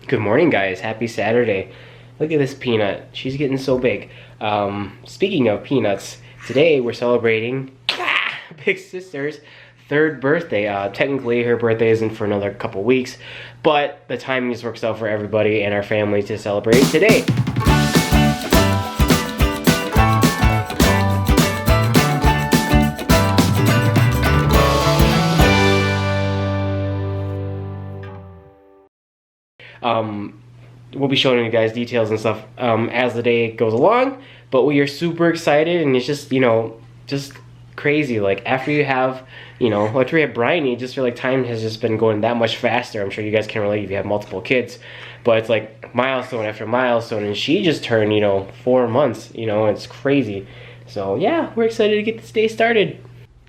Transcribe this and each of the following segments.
Good morning, guys. Happy Saturday. Look at this peanut. She's getting so big. Speaking of peanuts, today we're celebrating Big Sister's third birthday. Technically, her birthday isn't for another couple weeks, but the timing just works out for everybody and our family to celebrate today. We'll be showing you guys details and stuff as the day goes along, but we are super excited, and it's just, just crazy. Like, after you have, after we have Bryony, just feel like time has just been going that much faster. I'm sure you guys can relate if you have multiple kids, but it's like milestone after milestone, and she just turned, 4 months, it's crazy. So yeah, we're excited to get this day started.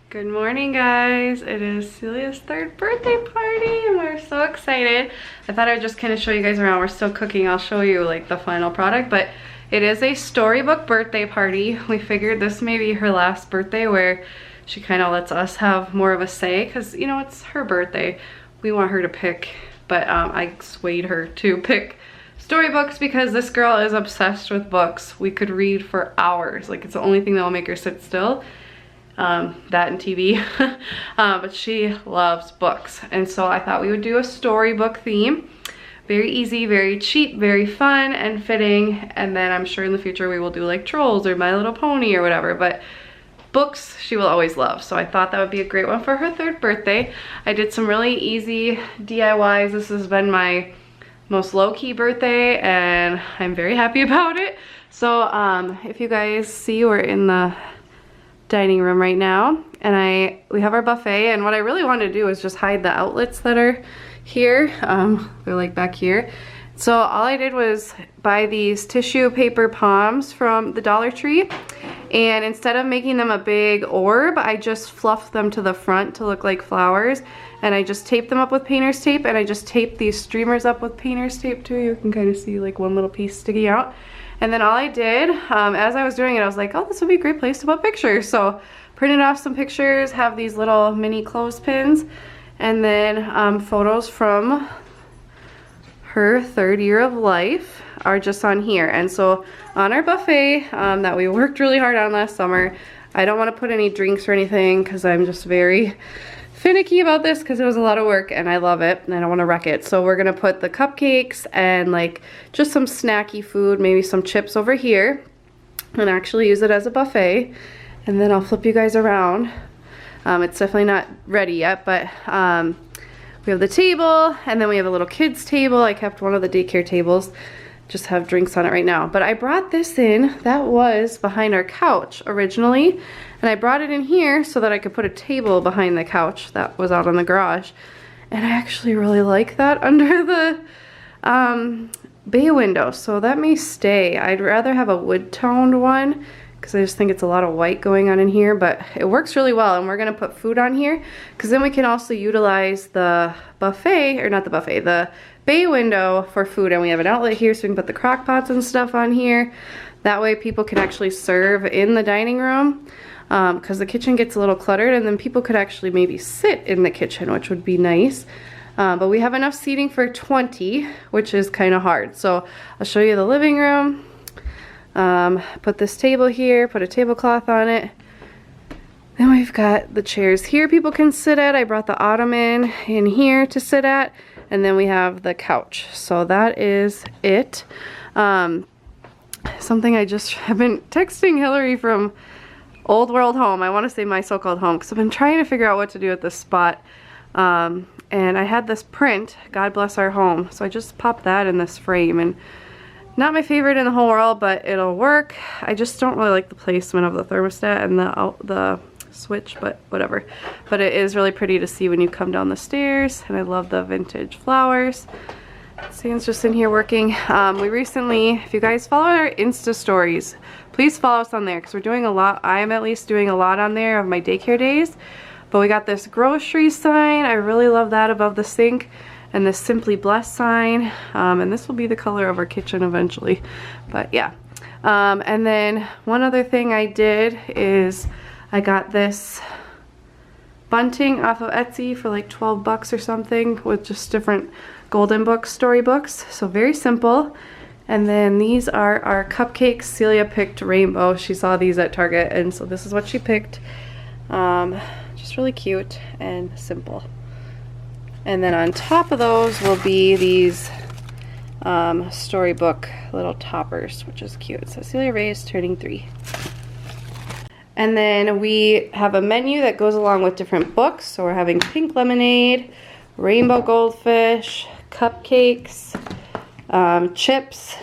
Good morning, guys. It is Celia's third birthday party and we're so excited. I thought I would just kind of show you guys around. We're still cooking. I'll show you like the final product, but it is a Storybook birthday party. We figured this may be her last birthday where she kind of lets us have more of a say because, it's her birthday. We want her to pick, but I swayed her to pick storybooks because this girl is obsessed with books. We could read for hours. Like, it's the only thing that will make her sit still. That and TV, but she loves books, and so I thought we would do a storybook theme. Very easy, very cheap, very fun and fitting, and then I'm sure in the future we will do like Trolls or My Little Pony or whatever, but books she will always love, so I thought that would be a great one for her third birthday. I did some really easy DIYs. This has been my most low-key birthday and I'm very happy about it. So if you guys see, we're in the dining room right now, and we have our buffet, and what I really wanted to do is just hide the outlets that are here. They're like back here. So all I did was buy these tissue paper palms from the Dollar Tree, and instead of making them a big orb, I just fluffed them to the front to look like flowers, and I just taped them up with painter's tape, and I just taped these streamers up with painter's tape too. You can kind of see like one little piece sticking out. And then all I did, as I was doing it, I was like, oh, this would be a great place to put pictures. So printed off some pictures, have these little mini clothespins, and then photos from her third year of life are just on here. And so on our buffet that we worked really hard on last summer, I don't want to put any drinks or anything because I'm just very finicky about this because it was a lot of work and I love it and I don't want to wreck it. So we're gonna put the cupcakes and like just some snacky food, maybe some chips over here, and actually use it as a buffet. And then I'll flip you guys around. It's definitely not ready yet, but we have the table, and then we have a little kids table. I kept one of the daycare tables, just have drinks on it right now. But I brought this in, that was behind our couch originally, and I brought it in here so that I could put a table behind the couch that was out in the garage. And I actually really like that under the bay window, so that may stay. I'd rather have a wood-toned one because I just think it's a lot of white going on in here, but it works really well. And we're gonna put food on here because then we can also utilize the buffet, or not the buffet, the bay window for food. And we have an outlet here so we can put the crock pots and stuff on here. That way people can actually serve in the dining room because the kitchen gets a little cluttered, and then people could actually maybe sit in the kitchen, which would be nice. But we have enough seating for 20, which is kind of hard. So I'll show you the living room. Put this table here, put a tablecloth on it. Then we've got the chairs here people can sit at. I brought the ottoman in here to sit at, and then we have the couch. So that is it. Something I just have been texting Hillary from Old World Home. I want to say My So-Called Home because I've been trying to figure out what to do at this spot. And I had this print, God Bless Our Home. So I just popped that in this frame, and not my favorite in the whole world, but it'll work. I just don't really like the placement of the thermostat and the switch, but whatever. But it is really pretty to see when you come down the stairs, and I love the vintage flowers. Sam's just in here working. We recently, if you guys follow our Insta stories, please follow us on there because we're doing a lot. I am at least doing a lot on there of my daycare days. But we got this grocery sign. I really love that above the sink. And this Simply Blessed sign, and this will be the color of our kitchen eventually, but yeah. And then one other thing I did is I got this bunting off of Etsy for like 12 bucks or something with just different Golden Book storybooks, so very simple. And then these are our cupcakes. Celia picked rainbow. She saw these at Target, and so this is what she picked. Just really cute and simple. And then on top of those will be these Storybook little toppers, which is cute. So Celia Ray is turning 3. And then we have a menu that goes along with different books. So we're having pink lemonade, rainbow goldfish, cupcakes, chips,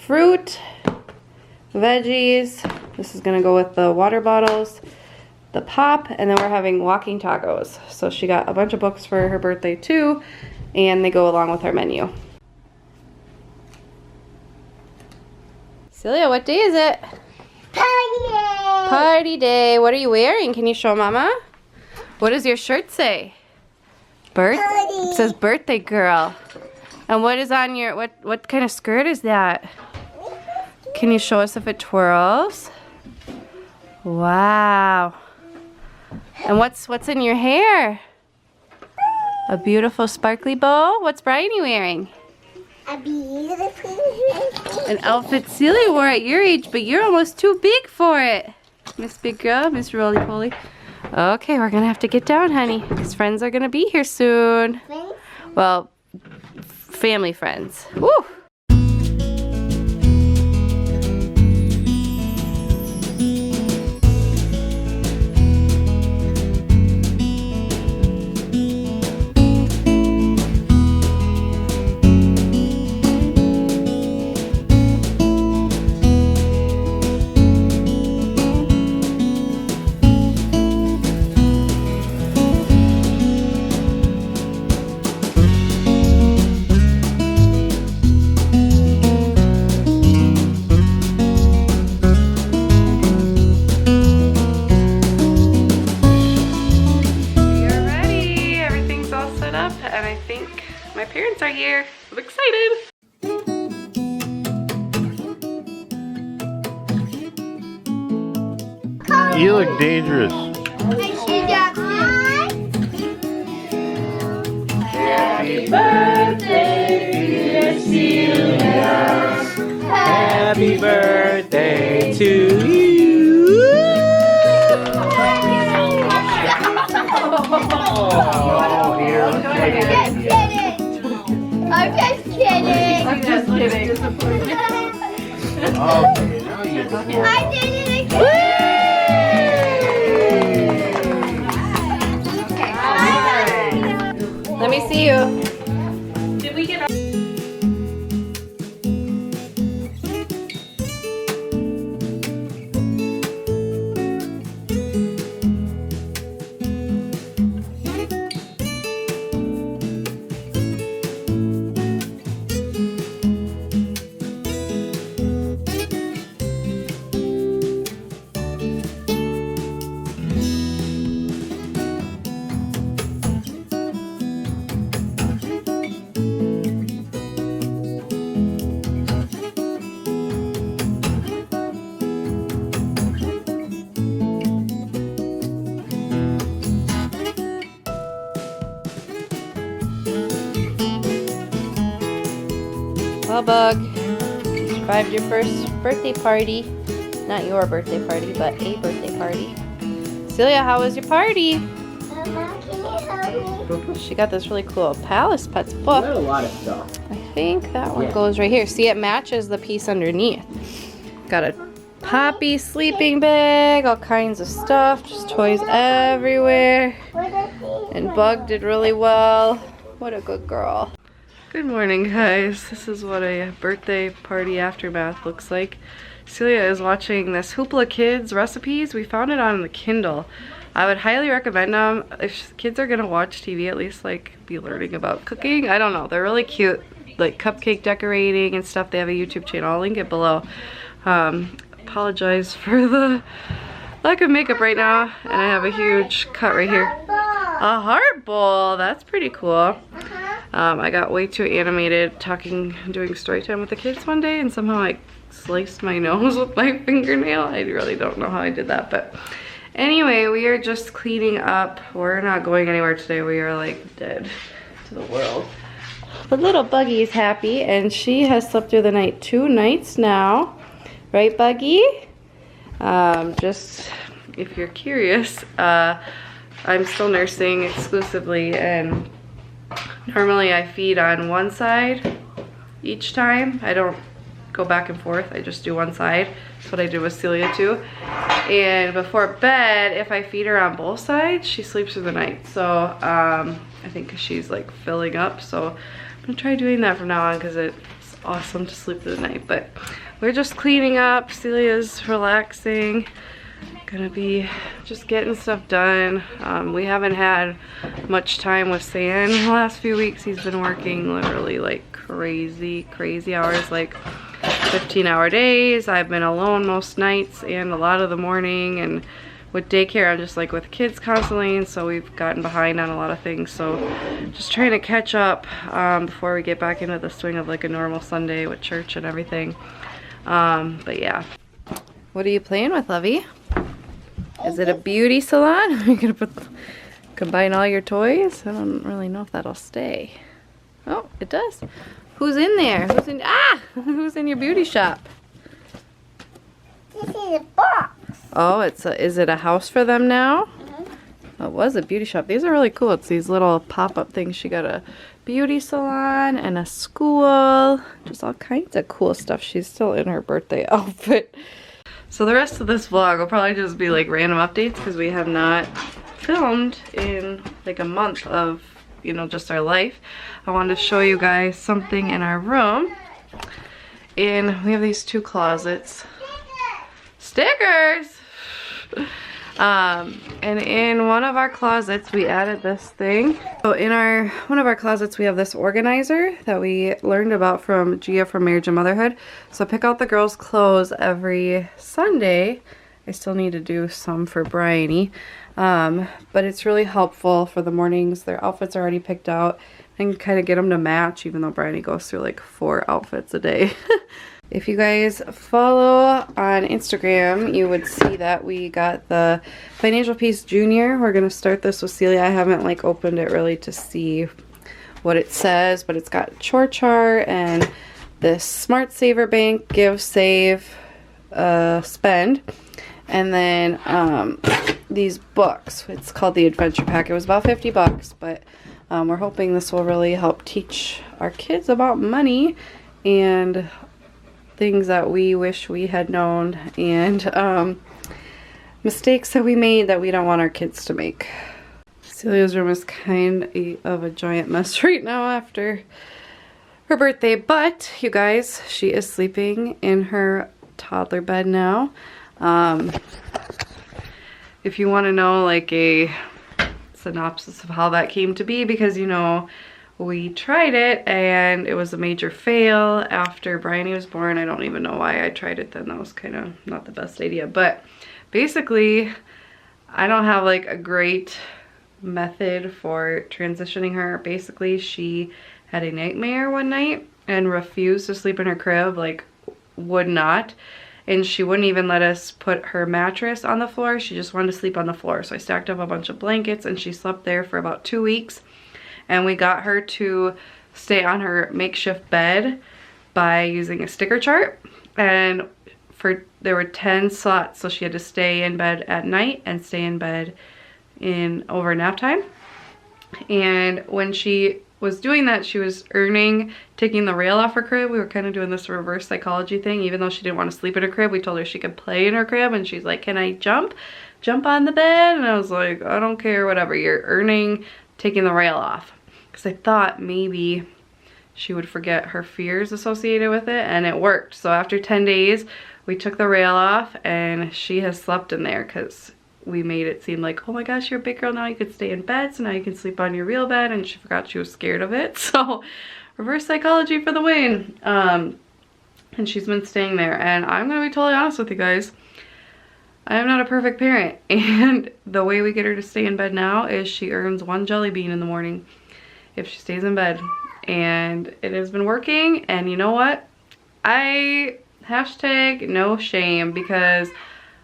fruit, veggies. This is gonna go with the water bottles, the pop, and then we're having walking tacos. So she got a bunch of books for her birthday too, and they go along with our menu. Celia, what day is it? Party day! Party day. What are you wearing? Can you show Mama? What does your shirt say? Party. It says birthday girl. And what is on your, what kind of skirt is that? Can you show us if it twirls? Wow. And what's in your hair? A beautiful sparkly bow. What's Bryony wearing? A beautiful An outfit Celia wore at your age, but you're almost too big for it. Miss Big Girl, Miss Roly Poly. Okay, we're gonna have to get down, honey. His friends are gonna be here soon. Well, family friends. Woo! My parents are here. I'm excited. You look dangerous. Happy birthday, dear Celia. Happy birthday to you. Oh, dear. I'm just kidding. I'm just kidding. Okay, now you do. I did it again. Let me see you. Did we get Well, Bug, you survived your first birthday party. Not your birthday party, but a birthday party. Celia, how was your party? Mama, can you help me? She got this really cool Palace Pets a book. lot of stuff? I think that one Yeah. goes right here. See, it matches the piece underneath. Got a Poppy sleeping bag, all kinds of stuff, just toys everywhere. And Bug did really well. What a good girl. Good morning, guys. This is what a birthday party aftermath looks like. Celia is watching this Hoopla Kids recipes. We found it on the Kindle. I would highly recommend them. If kids are gonna watch TV, at least like be learning about cooking. I don't know, they're really cute, like cupcake decorating and stuff. They have a YouTube channel, I'll link it below. Apologize for the lack of makeup right now, and I have a huge cut right here. A heart bowl, that's pretty cool. I got way too animated doing story time with the kids one day, and somehow I sliced my nose with my fingernail. I really don't know how I did that, but anyway, we are just cleaning up. We're not going anywhere today. We are like dead to the world. But little Buggy is happy, and she has slept through the night 2 nights now. Right, Buggy? Just if you're curious, I'm still nursing exclusively, and normally I feed on one side each time. I don't go back and forth, I just do one side. That's what I did with Celia too. And before bed, if I feed her on both sides, she sleeps through the night. So I think she's like filling up, so I'm gonna try doing that from now on because it's awesome to sleep through the night. But we're just cleaning up, Celia's relaxing. Gonna be just getting stuff done. We haven't had much time with Sam the last few weeks. He's been working literally like crazy hours, like 15-hour days. I've been alone most nights and a lot of the morning, and with daycare I'm just like with kids constantly, and so we've gotten behind on a lot of things. So just trying to catch up before we get back into the swing of like a normal Sunday with church and everything. But yeah. What are you playing with, Lovey? Is it a beauty salon? Are you gonna combine all your toys? I don't really know if that'll stay. Oh, it does. Who's in there? Who's in your beauty shop? This is a box. Oh, is it a house for them now? Oh, it was a beauty shop. These are really cool. It's these little pop-up things. She got a beauty salon and a school. Just all kinds of cool stuff. She's still in her birthday outfit. So the rest of this vlog will probably just be like random updates because we have not filmed in like a month of, you know, just our life. I wanted to show you guys something in our room. And we have these 2 closets. Stickers! And in one of our closets we added this thing. So in one of our closets we have this organizer that we learned about from Gia from Marriage and Motherhood. So I pick out the girls' clothes every Sunday. I still need to do some for Bryony. But it's really helpful for the mornings. Their outfits are already picked out. I can kind of get them to match, even though Bryony goes through like 4 outfits a day. If you guys follow on Instagram, you would see that we got the Financial Peace Junior. We're going to start this with Celia. I haven't like opened it really to see what it says, but it's got chore chart and this Smart Saver Bank, Give, Save, Spend. And then these books. It's called the Adventure Pack. It was about 50 bucks, but we're hoping this will really help teach our kids about money and things that we wish we had known, and mistakes that we made that we don't want our kids to make. Celia's room is kind of a giant mess right now after her birthday, but you guys, she is sleeping in her toddler bed now. If you want to know like a synopsis of how that came to be, because you know we tried it and it was a major fail after Bryony was born. I don't even know why I tried it then. That was kind of not the best idea. But basically, I don't have like a great method for transitioning her. Basically, she had a nightmare one night and refused to sleep in her crib, like would not. And she wouldn't even let us put her mattress on the floor. She just wanted to sleep on the floor. So I stacked up a bunch of blankets and she slept there for about 2 weeks. And we got her to stay on her makeshift bed by using a sticker chart. And there were 10 slots, so she had to stay in bed at night and stay in bed over nap time. And when she was doing that, she was taking the rail off her crib. We were kind of doing this reverse psychology thing. Even though she didn't want to sleep in her crib, we told her she could play in her crib, and she's like, "Can I jump on the bed?" And I was like, "I don't care, whatever, you're taking the rail off." Because I thought maybe she would forget her fears associated with it, and it worked. So after 10 days, we took the rail off, and she has slept in there because we made it seem like, oh my gosh, you're a big girl now, you could stay in bed, so now you can sleep on your real bed, and she forgot she was scared of it. So reverse psychology for the win. And she's been staying there, and I'm gonna be totally honest with you guys, I am not a perfect parent, and the way we get her to stay in bed now is she earns 1 jelly bean in the morning if she stays in bed, and it has been working. And you know what, hashtag no shame, because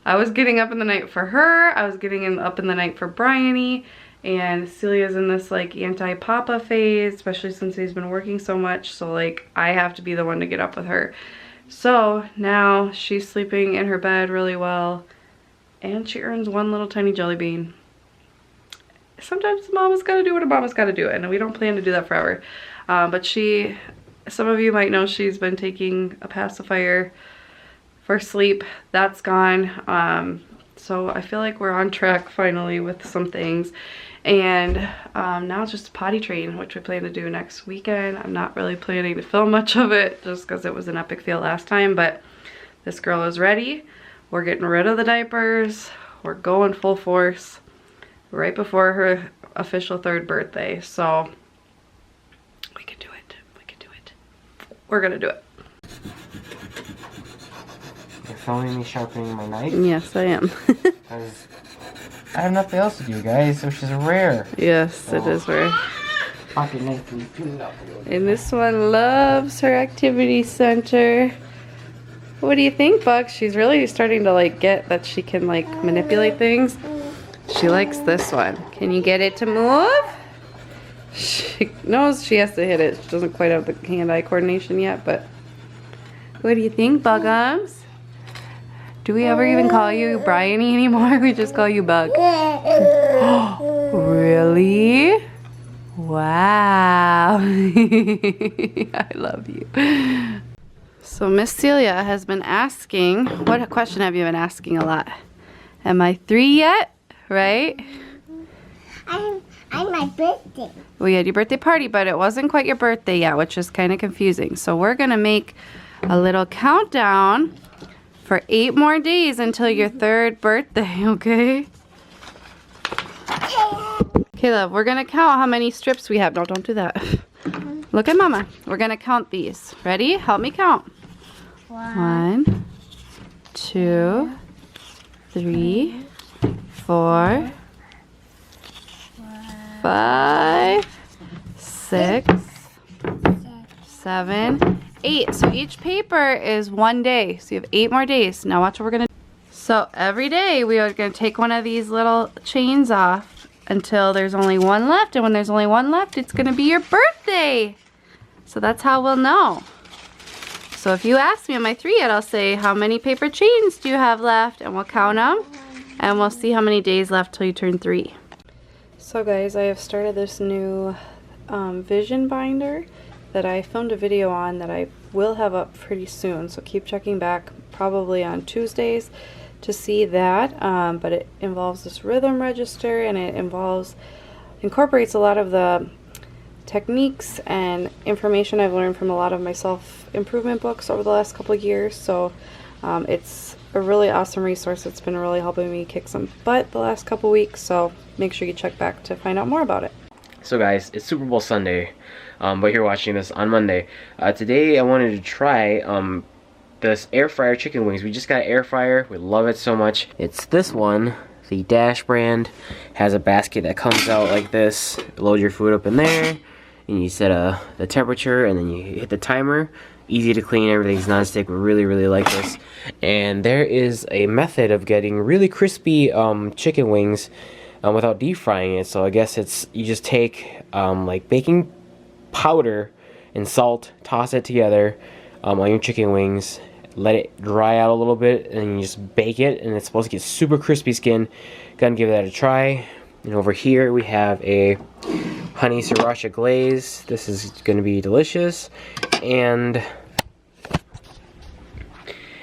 I was getting up in the night for her, I was getting up in the night for Bryony, And Celia's in this like anti-papa phase, especially since he's been working so much. So like I have to be the one to get up with her. So now she's sleeping in her bed really well. And she earns one little tiny jelly bean. Sometimes mama's gotta do what a mama's gotta do. And we don't plan to do that forever. But some of you might know she's been taking a pacifier for sleep. That's gone. So I feel like we're on track finally with some things. And now it's just potty train, which we plan to do next weekend. I'm not really planning to film much of it just because it was an epic fail last time, but this girl is ready. We're getting rid of the diapers. We're going full force right before her official 3rd birthday. So we can do it. We can do it. We're gonna do it. You're filming me sharpening my knife? Yes, I am. Because I have nothing else to do, guys, which is rare. Yes, it is rare. Pocket knife and And this one loves her activity center. What do you think, Buck? She's really starting to like get that she can like manipulate things. She likes this one. Can you get it to move? She knows she has to hit it. She doesn't quite have the hand-eye coordination yet, but what do you think, Buggums? Do we ever even call you Bryony anymore? We just call you Bug. Really? Wow. I love you. So Miss Celia has been asking, what question have you been asking a lot? Am I 3 yet? Right? I'm my birthday. Well, you had your birthday party, but it wasn't quite your birthday yet, which is kind of confusing. So we're going to make a little countdown for 8 more days until your 3rd birthday, okay? Okay, love, we're going to count how many strips we have. No, don't do that. Look at Mama. We're going to count these. Ready? Help me count. 1, 2, 3, 4, 5, 6, 7, 8. So each paper is 1 day. So you have 8 more days. Now watch what we're going to do. So every day we are going to take one of these little chains off until there's only one left. And when there's only one left, it's going to be your birthday. So that's how we'll know. So if you ask me, am I 3 yet? I'll say, how many paper chains do you have left? And we'll count them. And we'll see how many days left till you turn 3. So guys, I have started this new vision binder that I filmed a video on that I will have up pretty soon. So keep checking back probably on Tuesdays to see that. But it involves this rhythm register, and it incorporates a lot of the techniques and information I've learned from a lot of my self-improvement books over the last couple of years. So it's a really awesome resource. It's been really helping me kick some butt the last couple weeks, so make sure you check back to find out more about it. So guys, it's Super Bowl Sunday, but you're watching this on Monday. Today I wanted to try this air fryer chicken wings. We just got an air fryer. We love it so much. It's this one. The Dash brand has a basket that comes out like this. Load your food up in there, and you set the temperature, and then you hit the timer. Easy to clean, everything's non-stick. We really like this. And there is a method of getting really crispy chicken wings without deep frying it. So I guess it's, you just take like baking powder and salt, toss it together on your chicken wings, let it dry out a little bit, and then you just bake it, and it's supposed to get super crispy skin. Gonna give that a try. And over here we have a honey sriracha glaze. This is gonna be delicious. And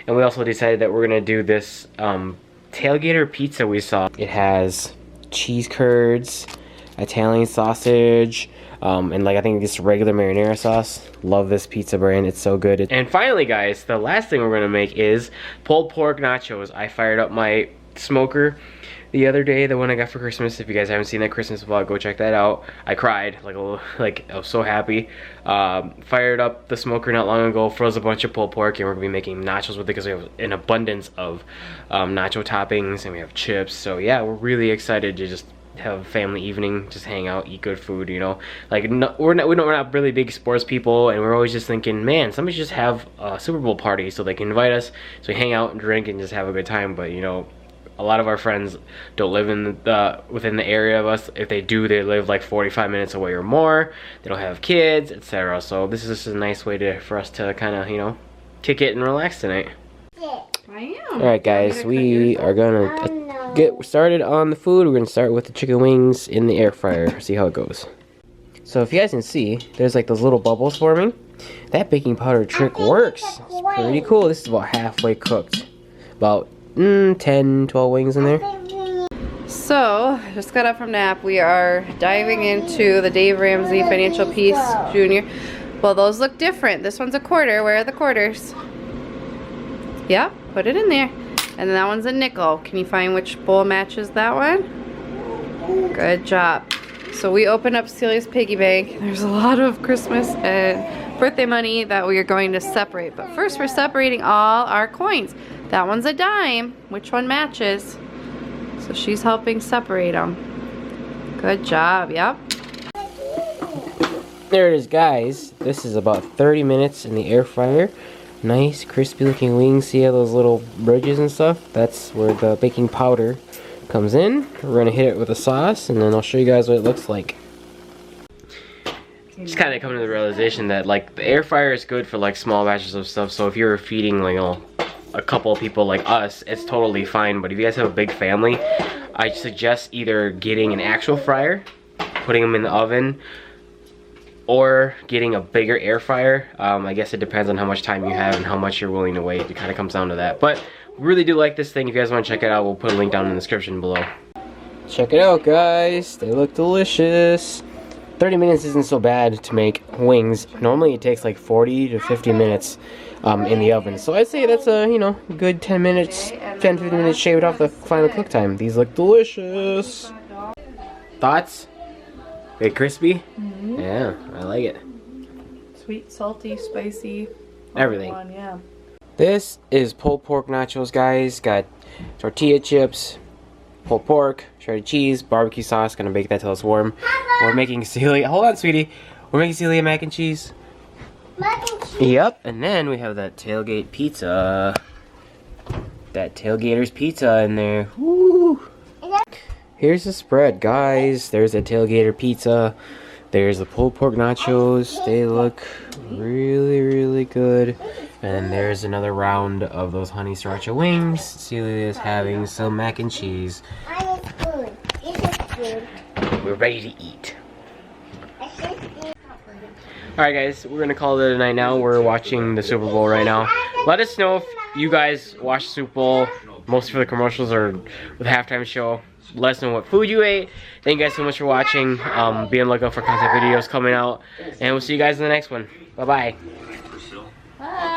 we also decided that we're gonna do this tailgater pizza we saw. It has cheese curds, Italian sausage, and like I think just regular marinara sauce. Love this pizza brand, it's so good. And finally guys, the last thing we're gonna make is pulled pork nachos. I fired up my smoker the other day, the one I got for Christmas. If you guys haven't seen that Christmas vlog, go check that out. I cried like a little, like I was so happy. Fired up the smoker not long ago, froze a bunch of pulled pork, and we're gonna be making nachos with it because we have an abundance of nacho toppings, and we have chips. So yeah, we're really excited to just have a family evening, just hang out, eat good food, you know. Like we're not really big sports people, and we're always just thinking, man, somebody should just have a Super Bowl party so they can invite us, so we hang out and drink and just have a good time. But you know, a lot of our friends don't live in the within the area of us. If they do, they live like 45 minutes away or more. They don't have kids, etc. So this is just a nice way for us to kind of, you know, kick it and relax tonight. I am. Alright guys, we are gonna get started on the food. We're gonna start with the chicken wings in the air fryer. See how it goes. So if you guys can see, there's like those little bubbles forming. That baking powder trick works. It's pretty cool. This is about halfway cooked. About 10, 12 wings in there. So, just got up from nap. We are diving into the Dave Ramsey Financial Peace Jr. Well, those look different. This one's a quarter. Where are the quarters? Yep, put it in there. And then that one's a nickel. Can you find which bowl matches that one? Good job. So we opened up Celia's piggy bank. There's a lot of Christmas and birthday money that we are going to separate. But first we're separating all our coins. That one's a dime. Which one matches? So she's helping separate them. Good job, yep. There it is, guys. This is about 30 minutes in the air fryer. Nice crispy looking wings. See how those little ridges and stuff? That's where the baking powder comes in. We're gonna hit it with a sauce and then I'll show you guys what it looks like. Just kind of coming to the realization that like the air fryer is good for like small batches of stuff. So if you're feeding like, you know, a couple of people like us, it's totally fine. But if you guys have a big family, I suggest either getting an actual fryer, putting them in the oven, or getting a bigger air fryer. I guess it depends on how much time you have and how much you're willing to wait. It kind of comes down to that. But we really do like this thing. If you guys want to check it out, we'll put a link down in the description below. Check it out, guys. They look delicious. 30 minutes isn't so bad to make wings. Normally it takes like 40 to 50 minutes in the oven. So I'd say that's a, you know, good 10 minutes, 10-15 minutes shaved off the final cook time. These look delicious. Thoughts? Bit crispy? Mm-hmm. Yeah, I like it. Sweet, salty, spicy. Everything. Yeah. This is pulled pork nachos, guys. Got tortilla chips, pulled pork, shredded cheese, barbecue sauce. Gonna bake that till it's warm. We're making Celia. Hold on, sweetie. We're making Celia mac and cheese. Mac and cheese. Yep. And then we have that tailgate pizza. That tailgater's pizza in there. Woo! Here's the spread, guys. There's a tailgater pizza. There's the pulled pork nachos. They look really, really good. And there's another round of those honey sriracha wings. Celia is having some mac and cheese. Mine is good. This is good. We're ready to eat. Alright guys, we're gonna call it a night now. We're watching the Super Bowl right now. Let us know if you guys watch Super Bowl. Most of the commercials are with the halftime show. Let us know what food you ate. Thank you guys so much for watching. Be on the lookout for content videos coming out. And we'll see you guys in the next one. Bye-bye. Bye.